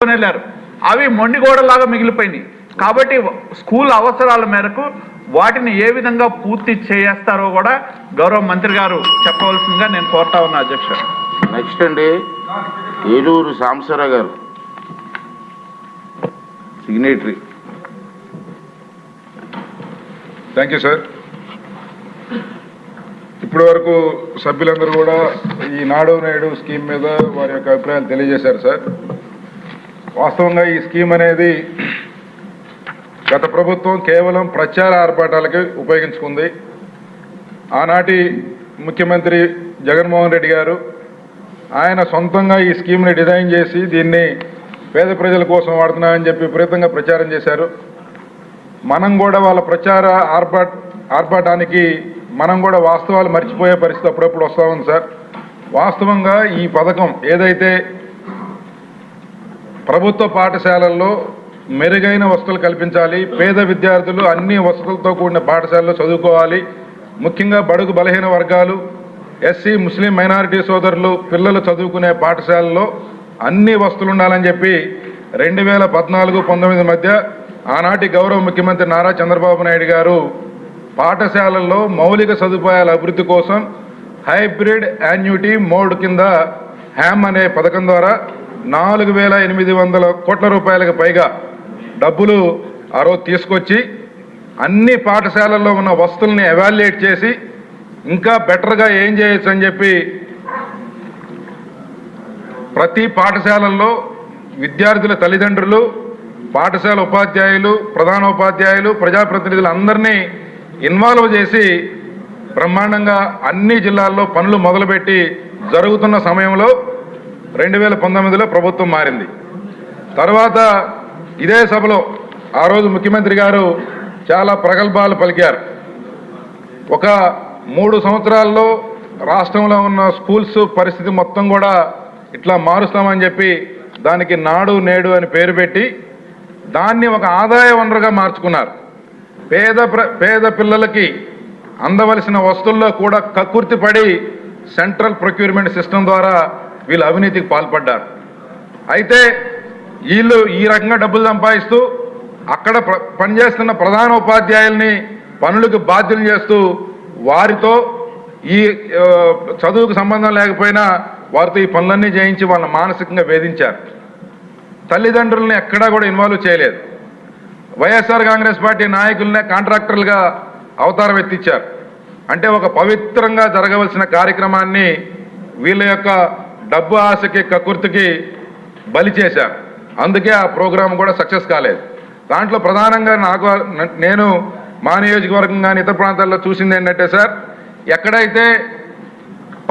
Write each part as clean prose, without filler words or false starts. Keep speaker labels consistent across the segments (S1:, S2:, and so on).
S1: వెళ్ళారు. అవి మొండిగోడలాగా మిగిలిపోయినాయి. కాబట్టి స్కూల్ అవసరాల మేరకు వాటిని ఏ విధంగా పూర్తి చేస్తారో కూడా గౌరవ మంత్రి గారు చెప్పవలసిందిగా నేను కోరుతా ఉన్నా అధ్యక్ష.
S2: నెక్స్ట్ అండి ఏలూరు సాంబశివరావు గారు సిగ్నేటరీ.
S3: Thank you sir. ఇప్పటి వరకు సభ్యులందరూ కూడా ఈ నాడు నేడు స్కీమ్ మీద వారి యొక్క అభిప్రాయాలు తెలియజేశారు సార్. వాస్తవంగా ఈ స్కీమ్ అనేది గత ప్రభుత్వం కేవలం ప్రచార ఆర్భాటాలకి ఉపయోగించుకుంది. ఆనాటి ముఖ్యమంత్రి జగన్మోహన్ రెడ్డి గారు ఆయన సొంతంగా ఈ స్కీమ్ని డిజైన్ చేసి దీన్ని పేద ప్రజల కోసం వాడుతున్నామని చెప్పి విపరీతంగా ప్రచారం చేశారు. మనం కూడా వాళ్ళ ప్రచార ఆర్భాటానికి మనం కూడా వాస్తవాలు మర్చిపోయే పరిస్థితి అప్పుడప్పుడు వస్తూ ఉంది సార్. వాస్తవంగా ఈ పథకం ఏదైతే ప్రభుత్వ పాఠశాలల్లో మెరుగైన వసతులు కల్పించాలి, పేద విద్యార్థులు అన్ని వసతులతో కూడిన పాఠశాలలో చదువుకోవాలి, ముఖ్యంగా బడుగు బలహీన వర్గాలు, ఎస్సీ ముస్లిం మైనారిటీ సోదరులు పిల్లలు చదువుకునే పాఠశాలలో అన్ని వసతులు ఉండాలని చెప్పి 2014-19 మధ్య ఆనాటి గౌరవ ముఖ్యమంత్రి నారా చంద్రబాబు నాయుడు గారు పాఠశాలల్లో మౌలిక సదుపాయాల అభివృద్ధి కోసం హైబ్రిడ్ యాన్యుటీ మోడ్ కింద హ్యామ్ అనే పథకం ద్వారా 4,800 కోట్ల రూపాయలకు పైగా డబ్బులు ఆ రోజు తీసుకొచ్చి అన్ని పాఠశాలల్లో ఉన్న వసతుల్ని ఎవాల్యుయేట్ చేసి ఇంకా బెటర్గా ఏం చేయొచ్చు అని చెప్పి ప్రతి పాఠశాలల్లో విద్యార్థుల తల్లిదండ్రులు, పాఠశాల ఉపాధ్యాయులు, ప్రధానోపాధ్యాయులు, ప్రజాప్రతినిధులు అందరినీ ఇన్వాల్వ్ చేసి బ్రహ్మాండంగా అన్ని జిల్లాల్లో పనులు మొదలుపెట్టి జరుగుతున్న సమయంలో 2019లో ప్రభుత్వం మారింది. తర్వాత ఇదే సభలో ఆ రోజు ముఖ్యమంత్రి గారు చాలా ప్రగల్భాలు పలికారు. ఒక 3 సంవత్సరాల్లో రాష్ట్రంలో ఉన్న స్కూల్స్ పరిస్థితి మొత్తం కూడా ఇట్లా మారుస్తామని చెప్పి దానికి నాడు నేడు అని పేరు పెట్టి దాన్ని ఒక ఆదాయ వనరుగా మార్చుకున్నారు. పేద పిల్లలకి అందవలసిన వస్తువుల్లో కూడా కక్కుర్తి పడి సెంట్రల్ ప్రొక్యూర్మెంట్ సిస్టమ్ ద్వారా వీళ్ళు అవినీతికి పాల్పడ్డారు. అయితే వీళ్ళు ఈ రకంగా డబ్బులు సంపాదిస్తూ అక్కడ పనిచేస్తున్న ప్రధాన ఉపాధ్యాయుల్ని పనులకు బాధ్యులు చేస్తూ వారితో ఈ చదువుకు సంబంధం లేకపోయినా వారితో ఈ పనులన్నీ చేయించి వాళ్ళని మానసికంగా వేధించారు. తల్లిదండ్రులని ఎక్కడా కూడా ఇన్వాల్వ్ చేయలేదు. వైఎస్ఆర్ కాంగ్రెస్ పార్టీ నాయకులనే కాంట్రాక్టర్లుగా అవతారం ఎత్తిచ్చారు. అంటే ఒక పవిత్రంగా జరగవలసిన కార్యక్రమాన్ని వీళ్ళ యొక్క డబ్బు ఆశకి కకుర్తికి బలి చేశారు. అందుకే ఆ ప్రోగ్రాం కూడా సక్సెస్ కాలేదు. దాంట్లో ప్రధానంగా నేను మా నియోజకవర్గం కానీ ఇతర ప్రాంతాల్లో చూసింది ఏంటంటే సార్, ఎక్కడైతే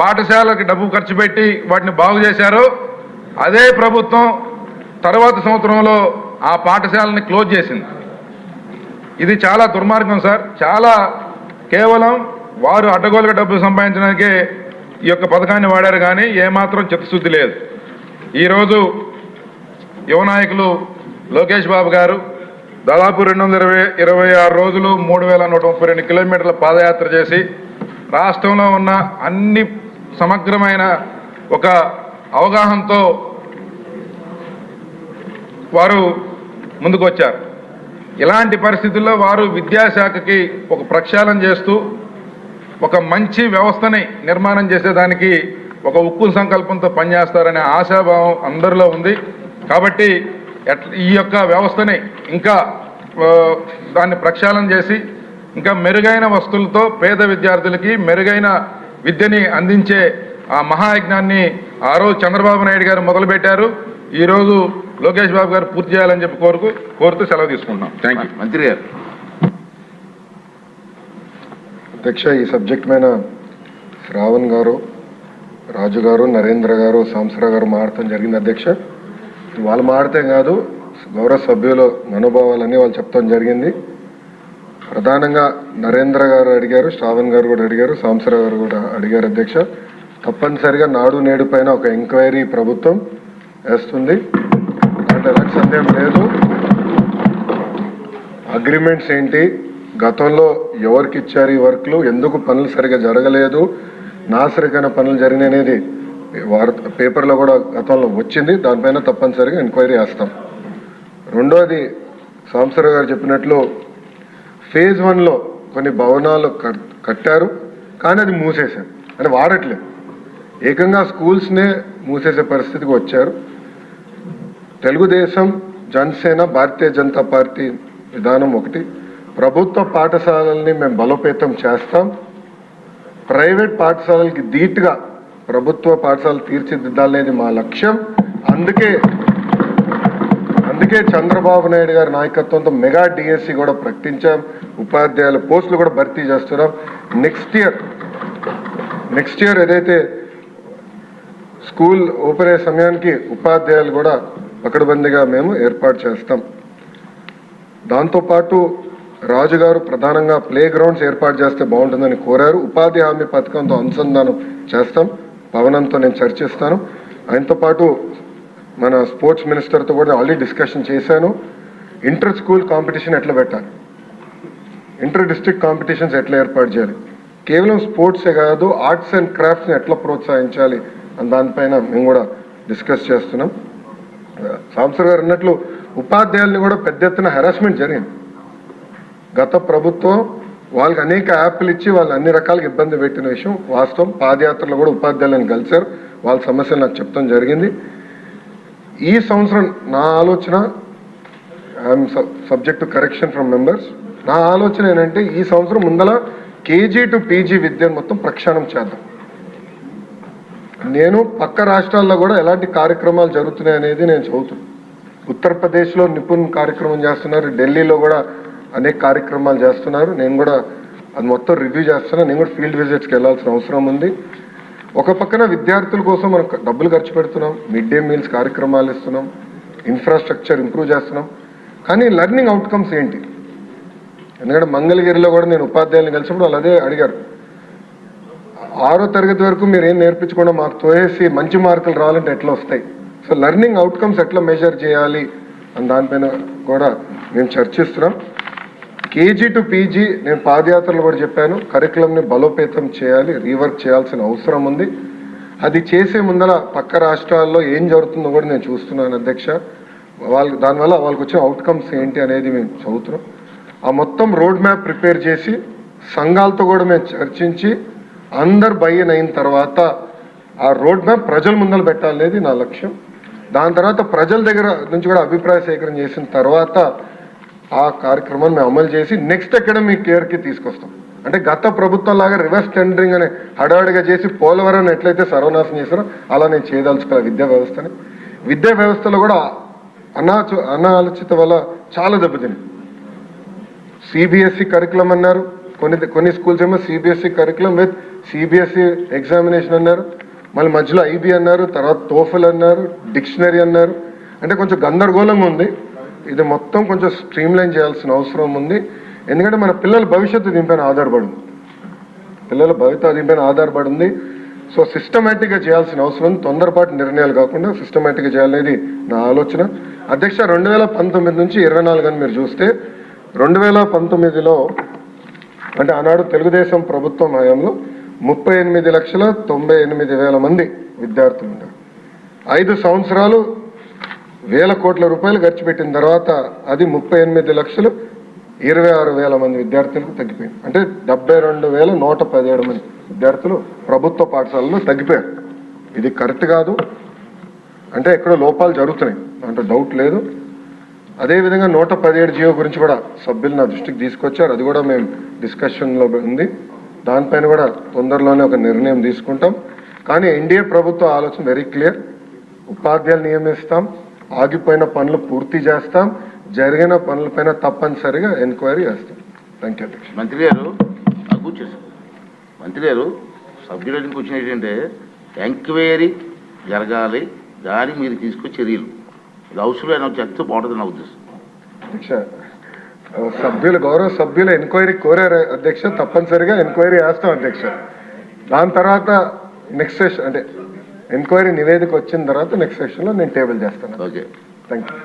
S3: పాఠశాలకి డబ్బు ఖర్చు పెట్టి వాటిని బాగు చేశారో అదే ప్రభుత్వం తర్వాత సంవత్సరంలో ఆ పాఠశాలని క్లోజ్ చేసింది. ఇది చాలా దుర్మార్గం సార్. చాలా కేవలం వారు అడ్డగోలుగా డబ్బులు సంపాదించడానికే ఈ యొక్క పథకాన్ని వాడారు కానీ ఏమాత్రం చిత్తశుద్ధి లేదు. ఈరోజు యువ నాయకులు లోకేష్ బాబు గారు దాదాపు 226 రోజులు 3,132 కిలోమీటర్ల పాదయాత్ర చేసి రాష్ట్రంలో ఉన్న అన్ని సమగ్రమైన ఒక అవగాహనతో వారు ముందుకు వచ్చారు. ఇలాంటి పరిస్థితుల్లో వారు విద్యాశాఖకి ఒక ప్రక్షాళన చేస్తూ ఒక మంచి వ్యవస్థని నిర్మాణం చేసేదానికి ఒక ఉక్కు సంకల్పంతో పనిచేస్తారనే ఆశాభావం అందరిలో ఉంది. కాబట్టి ఈ యొక్క వ్యవస్థని ఇంకా దాన్ని ప్రక్షాళన చేసి ఇంకా మెరుగైన వస్తువులతో పేద విద్యార్థులకి మెరుగైన విద్యని అందించే ఆ మహాయజ్ఞాన్ని ఆ రోజు చంద్రబాబు నాయుడు గారు మొదలుపెట్టారు. ఈరోజు లోకేష్ బాబు గారు పూర్తి చేయాలని చెప్పి కోరుతూ సెలవు తీసుకుంటున్నాం. Thank you.
S2: మంత్రి గారు.
S4: అధ్యక్ష, ఈ సబ్జెక్ట్ మీద శ్రావణ్ గారు, రాజు గారు, నరేంద్ర గారు, సాంబశివరావు గారు మాట్లాడటం జరిగింది అధ్యక్ష. వాళ్ళు మాట్లాడితే కాదు, గౌరవ సభ్యుల మనోభావాలని వాళ్ళు చెప్తాం జరిగింది. ప్రధానంగా నరేంద్ర గారు అడిగారు, శ్రావణ్ గారు కూడా అడిగారు, సాంబశివరావు గారు కూడా అడిగారు అధ్యక్ష. తప్పనిసరిగా నాడు నేడు పైన ఒక ఎంక్వైరీ ప్రభుత్వం వేస్తుంది, అంటే ఎలాంటి సందేహం లేదు. అగ్రిమెంట్స్ ఏంటి, గతంలో ఎవరికి ఇచ్చారు ఈ వర్క్లు, ఎందుకు పనులు సరిగా జరగలేదు, నాసరికైన పనులు జరిగినాయి అనేది పేపర్లో కూడా గతంలో వచ్చింది. దానిపైన తప్పనిసరిగా ఎంక్వైరీ చేస్తాం. రెండోది సాంబశివరావు గారు చెప్పినట్లు ఫేజ్ 1లో కొన్ని భవనాలు కట్టారు, కానీ అది మూసేశారు, అని వాడట్లేదు. ఏకంగా స్కూల్స్నే మూసేసే పరిస్థితికి వచ్చారు. తెలుగుదేశం, జనసేన, భారతీయ జనతా పార్టీ విధానం ఒకటి. ప్రభుత్వ పాఠశాలల్ని మేము బలోపేతం చేస్తాం. ప్రైవేట్ పాఠశాలలకి ధీటుగా ప్రభుత్వ పాఠశాలలు తీర్చిదిద్దాలనేది మా లక్ష్యం. అందుకే చంద్రబాబు నాయుడు గారి నాయకత్వంతో మెగా డిఎస్సి కూడా ప్రకటించాం. ఉపాధ్యాయుల పోస్టులు కూడా భర్తీ చేస్తున్నాం. నెక్స్ట్ ఇయర్ ఏదైతే స్కూల్ ఓపెన్ అయ్యే సమయానికి ఉపాధ్యాయులు కూడా పకడ్బందీగా మేము ఏర్పాటు చేస్తాం. దాంతోపాటు రాజుగారు ప్రధానంగా ప్లే గ్రౌండ్స్ ఏర్పాటు చేస్తే బాగుంటుందని కోరారు. ఉపాధి హామీ పథకంతో అనుసంధానం చేస్తాం. పవనంతో నేను చర్చిస్తాను. ఆయనతో పాటు మన స్పోర్ట్స్ మినిస్టర్తో కూడా ఆల్రెడీ డిస్కషన్ చేశాను. ఇంటర్ స్కూల్ కాంపిటీషన్ ఎట్లా పెట్టాలి, ఇంటర్ డిస్ట్రిక్ట్ కాంపిటీషన్స్ ఎట్లా ఏర్పాటు చేయాలి, కేవలం స్పోర్ట్సే కాదు ఆర్ట్స్ అండ్ క్రాఫ్ట్స్ని ఎట్లా ప్రోత్సహించాలి అని దానిపైన మేము కూడా డిస్కస్ చేస్తున్నాం. సాంబశివరావు గారు అన్నట్లు ఉపాధ్యాయుల్ని కూడా పెద్ద ఎత్తున హెరాస్మెంట్ జరిగింది. గత ప్రభుత్వం వాళ్ళకి అనేక యాప్లు ఇచ్చి వాళ్ళు అన్ని రకాలుగా ఇబ్బంది పెట్టిన విషయం వాస్తవం. పాదయాత్రలో కూడా ఉపాధ్యాయులను కలిశారు, వాళ్ళ సమస్యలు నాకు చెప్తాం జరిగింది. ఈ సంవత్సరం నా ఆలోచన, I'm subject to correction from members, నా ఆలోచన ఏంటంటే ఈ సంవత్సరం ముందల కేజీ టు పీజీ విద్యను మొత్తం ప్రక్షాళన చేద్దాం. నేను పక్క రాష్ట్రాల్లో కూడా ఎలాంటి కార్యక్రమాలు జరుగుతున్నాయి అనేది నేను చదువుతున్నాను. ఉత్తరప్రదేశ్లో నిపుణ్ కార్యక్రమం చేస్తున్నారు, ఢిల్లీలో కూడా అనేక కార్యక్రమాలు చేస్తున్నారు. నేను కూడా అది మొత్తం రివ్యూ చేస్తున్నాను. నేను కూడా ఫీల్డ్ విజిట్స్కి వెళ్ళాల్సిన అవసరం ఉంది. ఒక పక్కన విద్యార్థుల కోసం మనం డబ్బులు ఖర్చు పెడుతున్నాం, మిడ్ డే మీల్స్ కార్యక్రమాలు ఇస్తున్నాం, ఇన్ఫ్రాస్ట్రక్చర్ ఇంప్రూవ్ చేస్తున్నాం, కానీ లెర్నింగ్ అవుట్కమ్స్ ఏంటి? ఎందుకంటే మంగళగిరిలో కూడా నేను ఉపాధ్యాయులను కలిసినప్పుడు వాళ్ళు అదే అడిగారు, 6వ తరగతి వరకు మీరు ఏం నేర్పించకుండా మాకు తోయేసి మంచి మార్కులు రావాలంటే ఎట్లా వస్తాయి? సో లెర్నింగ్ అవుట్కమ్స్ ఎట్లా మెజర్ చేయాలి అని దానిపైన కూడా మేము చర్చిస్తున్నాం. కేజీ టు పీజీ నేను పాదయాత్రలు కూడా చెప్పాను, కరికులంని బలోపేతం చేయాలి, రీవర్క్ చేయాల్సిన అవసరం ఉంది. అది చేసే ముందర పక్క రాష్ట్రాల్లో ఏం జరుగుతుందో కూడా నేను చూస్తున్నాను అధ్యక్ష. దానివల్ల వాళ్ళకి వచ్చిన అవుట్కమ్స్ ఏంటి అనేది మేము చదువుతున్నాం. ఆ మొత్తం రోడ్ మ్యాప్ ప్రిపేర్ చేసి సంఘాలతో కూడా మేము చర్చించి అందరు బయ్యన్ అయిన తర్వాత ఆ రోడ్ మ్యాప్ ప్రజల ముందర పెట్టాలనేది నా లక్ష్యం. దాని తర్వాత ప్రజల దగ్గర నుంచి కూడా అభిప్రాయ సేకరణ చేసిన తర్వాత ఆ కార్యక్రమాన్ని మేము అమలు చేసి నెక్స్ట్ అకాడమిక్ ఇయర్కి తీసుకొస్తాం. అంటే గత ప్రభుత్వం లాగా రివర్స్ టెండరింగ్ అనే హడావిడిగా చేసి పోలవరం ఎట్లయితే సర్వనాశనం చేశారో అలా నేను చేయదలుచుకోవాలి విద్యా వ్యవస్థని. విద్యా వ్యవస్థలో కూడా అనాలోచిత వల్ల చాలా దెబ్బతింది. సిబిఎస్ఈ కరికులం అన్నారు, కొన్ని స్కూల్స్ ఏమో CBSE curriculum with CBSE examination అన్నారు, మళ్ళీ మధ్యలో ఐబీ అన్నారు, తర్వాత టోఫెల్ అన్నారు, డిక్షనరీ అన్నారు. అంటే కొంచెం గందరగోళంగా ఉంది. ఇది మొత్తం కొంచెం స్ట్రీమ్లైన్ చేయాల్సిన అవసరం ఉంది. ఎందుకంటే మన పిల్లల భవిష్యత్తు దీనిపైన ఆధారపడి ఉంది. సో సిస్టమేటిక్గా చేయాల్సిన అవసరం, తొందరపాటు నిర్ణయాలు కాకుండా సిస్టమేటిక్గా చేయాలనేది నా ఆలోచన అధ్యక్ష. 2019 నుంచి 24 అని మీరు చూస్తే 2019లో అంటే ఆనాడు తెలుగుదేశం ప్రభుత్వం హయాంలో 38,98,000 మంది విద్యార్థులు ఉన్నారు. 5 సంవత్సరాలు వేల కోట్ల రూపాయలు ఖర్చు పెట్టిన తర్వాత అది 38,26,000 మంది విద్యార్థులకు తగ్గిపోయింది. అంటే 72,117 మంది విద్యార్థులు ప్రభుత్వ పాఠశాలలో తగ్గిపోయారు. ఇది కరెక్ట్ కాదు, అంటే ఎక్కడో లోపాలు జరుగుతున్నాయి, అంటే డౌట్ లేదు. అదేవిధంగా 117 జియో గురించి కూడా సభ్యులు నా దృష్టికి తీసుకొచ్చారు. అది కూడా మేము డిస్కషన్లో ఉంది. దానిపైన కూడా తొందరలోనే ఒక నిర్ణయం తీసుకుంటాం. కానీ ఎన్డీఏ ప్రభుత్వ ఆలోచన వెరీ క్లియర్. ఉపాధ్యాయులు నియమిస్తాం, ఆగిపోయిన పనులు పూర్తి చేస్తాం, జరిగిన పనులపైన తప్పనిసరిగా ఎంక్వైరీ చేస్తాం. థ్యాంక్ యూ అధ్యక్ష.
S2: మంత్రి గారు సభ్యులకి వచ్చిన ఏంటంటే ఎంక్వైరీ జరగాలి, దాని మీరు తీసుకొచ్చే చర్యలు ఇది అవసరమైన చెప్తూ బాగుంటుంది నా ఉద్దేశం.
S4: అధ్యక్ష, గౌరవ సభ్యులు ఎంక్వైరీ కోరారు అధ్యక్ష, తప్పనిసరిగా ఎంక్వైరీ చేస్తాం అధ్యక్ష. దాని తర్వాత నెక్స్ట్ సెషన్ అంటే ఎంక్వైరీ నివేదిక వచ్చిన తర్వాత నెక్స్ట్ సెషన్లో నేను టేబుల్ చేస్తాను.
S2: Okay,
S4: thank you.